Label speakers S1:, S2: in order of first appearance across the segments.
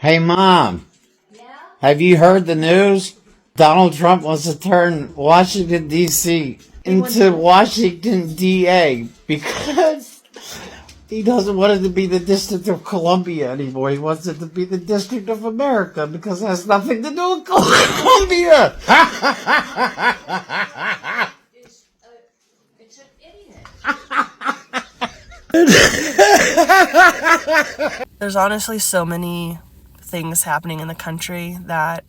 S1: Hey, Mom, have you heard the news? Donald Trump wants to turn Washington, D.C. into Washington, D.A. because he doesn't want it to be the District of Columbia anymore. He wants it to be the District of America because it has nothing to do with Columbia.
S2: It's an idiot.
S3: There's honestly so many things happening in the country that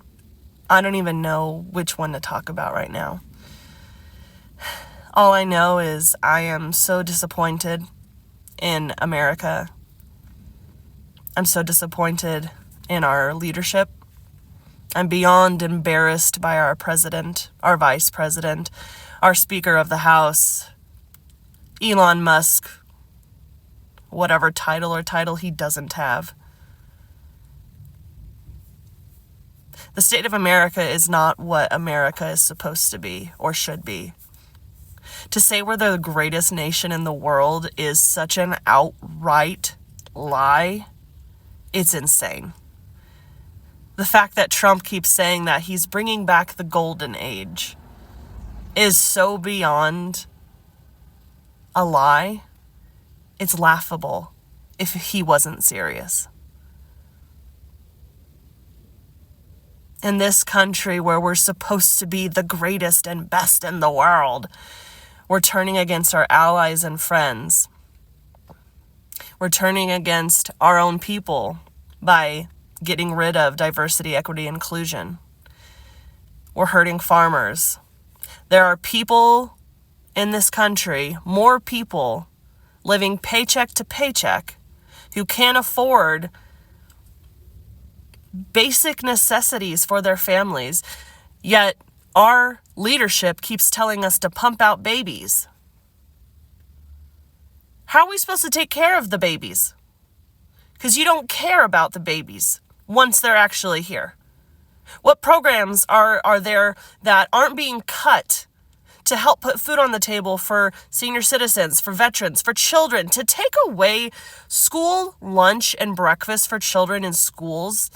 S3: I don't even know which one to talk about right now. All I know is I am so disappointed in America. I'm so disappointed in our leadership. I'm beyond embarrassed by our president, our vice president, our Speaker of the House, Elon Musk, whatever title he doesn't have. The state of America is not what America is supposed to be or should be. To say we're the greatest nation in the world is such an outright lie. It's insane. The fact that Trump keeps saying that he's bringing back the golden age is so beyond a lie. It's laughable if he wasn't serious. In this country where we're supposed to be the greatest and best in the world, we're turning against our allies and friends. We're turning against our own people by getting rid of diversity, equity, inclusion. We're hurting farmers. There are people in this country, more people living paycheck to paycheck, who can't afford basic necessities for their families, yet our leadership keeps telling us to pump out babies. How are we supposed to take care of the babies? Because you don't care about the babies once they're actually here. What programs are there that aren't being cut to help put food on the table for senior citizens, for veterans, for children, to take away school lunch and breakfast for children in schools?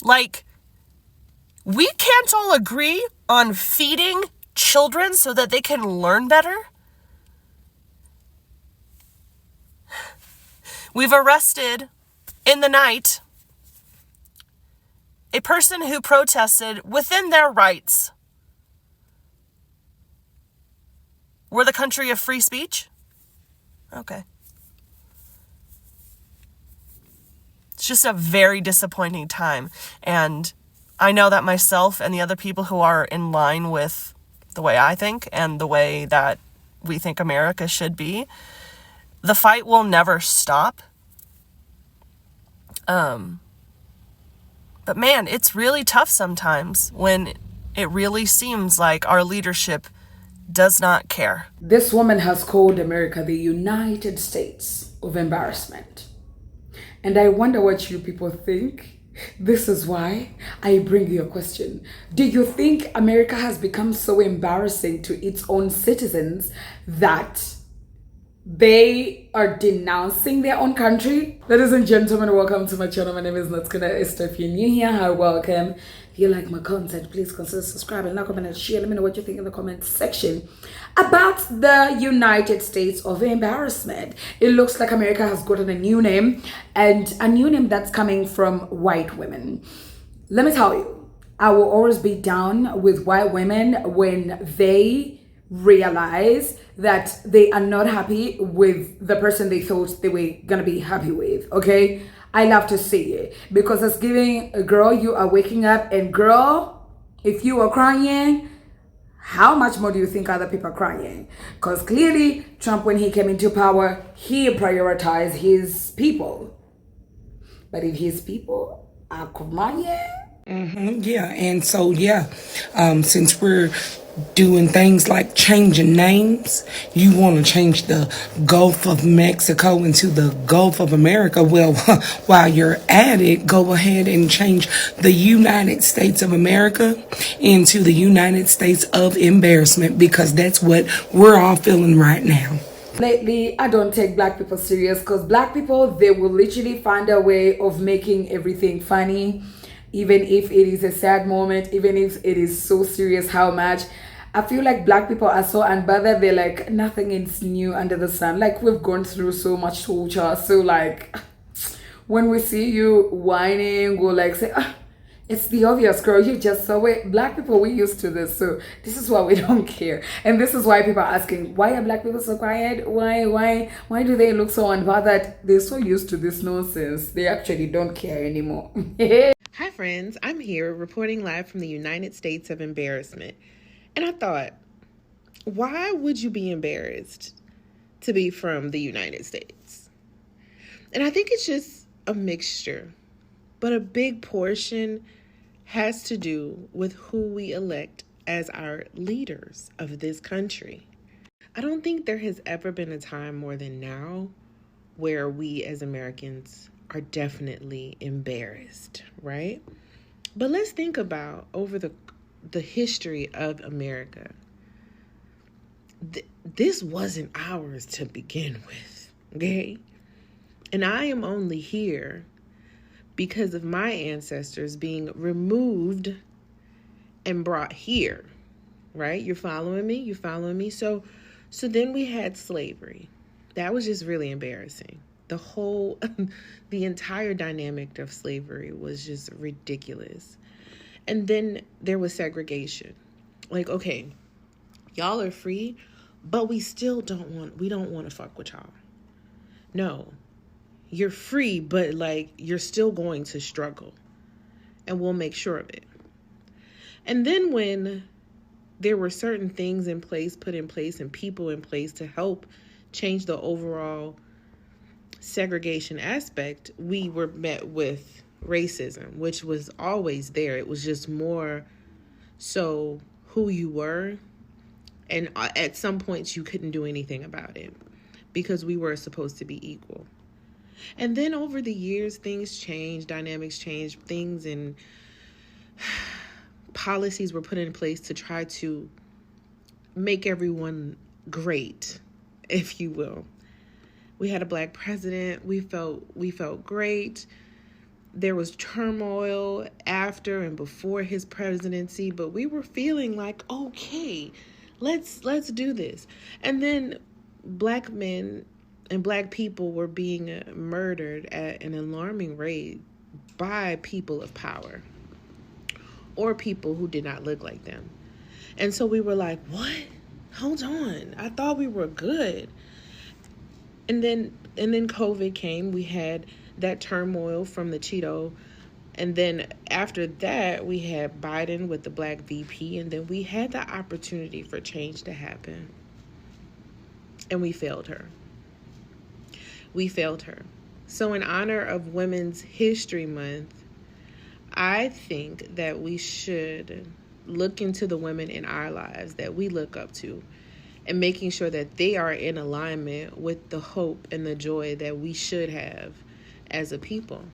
S3: Like, we can't all agree on feeding children so that they can learn better? We've arrested, in the night, a person who protested within their rights. We're the country of free speech? Okay. It's just a very disappointing time. And I know that myself and the other people who are in line with the way I think and the way that we think America should be, the fight will never stop. But man, it's really tough sometimes when it really seems like our leadership does not care.
S4: This woman has called America the United States of embarrassment. And I wonder what you people think. This is why I bring you a question. Do you think America has become so embarrassing to its own citizens that they are denouncing their own country? Ladies and gentlemen, welcome to my channel. My name is Natskuna Esther. If you're new here, hi, welcome. If you like my content, please consider subscribing, like, comment, and share. Let me know what you think in the comment section about the United States of embarrassment. It looks like America has gotten a new name, and a new name that's coming from white women. Let me tell you, I will always be down with white women when they realize that they are not happy with the person they thought they were gonna be happy with. Okay, I love to see it because it's giving a girl, you are waking up, and girl, if you are crying, how much more do you think other people are crying? Because clearly Trump, when he came into power, he prioritized his people. But if his people are crying,
S5: yeah, and so since we're doing things like changing names, you want to change the Gulf of Mexico into the Gulf of America. Well, while you're at it, go ahead and change the United States of America into the United States of embarrassment, because that's what we're all feeling right now.
S4: Lately, I don't take black people serious because black people, they will literally find a way of making everything funny, even if it is a sad moment, even if it is so serious how much. I feel like black people are so unbothered, they're like, nothing is new under the sun. Like, we've gone through so much torture. So, like, when we see you whining, we'll like say, ah, it's the obvious, girl. You just saw it. Black people, we used to this, so this is why we don't care. And this is why people are asking, why are black people so quiet? Why do they look so unbothered? They're so used to this nonsense. They actually don't care anymore.
S2: Hi, friends. I'm here reporting live from the United States of Embarrassment. And I thought, why would you be embarrassed to be from the United States? And I think it's just a mixture, but a big portion has to do with who we elect as our leaders of this country. I don't think there has ever been a time more than now where we as Americans are definitely embarrassed, right? But let's think about over the history of America. This wasn't ours to begin with, okay? And I am only here because of my ancestors being removed and brought here, right? You're following me? You following me? So then we had slavery. That was just really embarrassing. The entire dynamic of slavery was just ridiculous. And then there was segregation. Like, okay, y'all are free, but we don't want to fuck with y'all. No. You're free, but like you're still going to struggle, and we'll make sure of it. And then when there were certain things put in place and people in place to help change the overall segregation aspect, we were met with racism, which was always there. It was just more so who you were, and at some points you couldn't do anything about it because we were supposed to be equal. And then over the years, things changed, dynamics changed, things and policies were put in place to try to make everyone great, if you will. We had a black president. We felt great. There was turmoil after and before his presidency, but we were feeling like, okay, let's do this. And then black men and black people were being murdered at an alarming rate by people of power or people who did not look like them. And so we were like, what? Hold on. I thought we were good. And then COVID came. We had that turmoil from the Cheeto. And then after that, we had Biden with the black VP. And then we had the opportunity for change to happen. And we failed her. So in honor of Women's History Month, I think that we should look into the women in our lives that we look up to and making sure that they are in alignment with the hope and the joy that we should have as a people.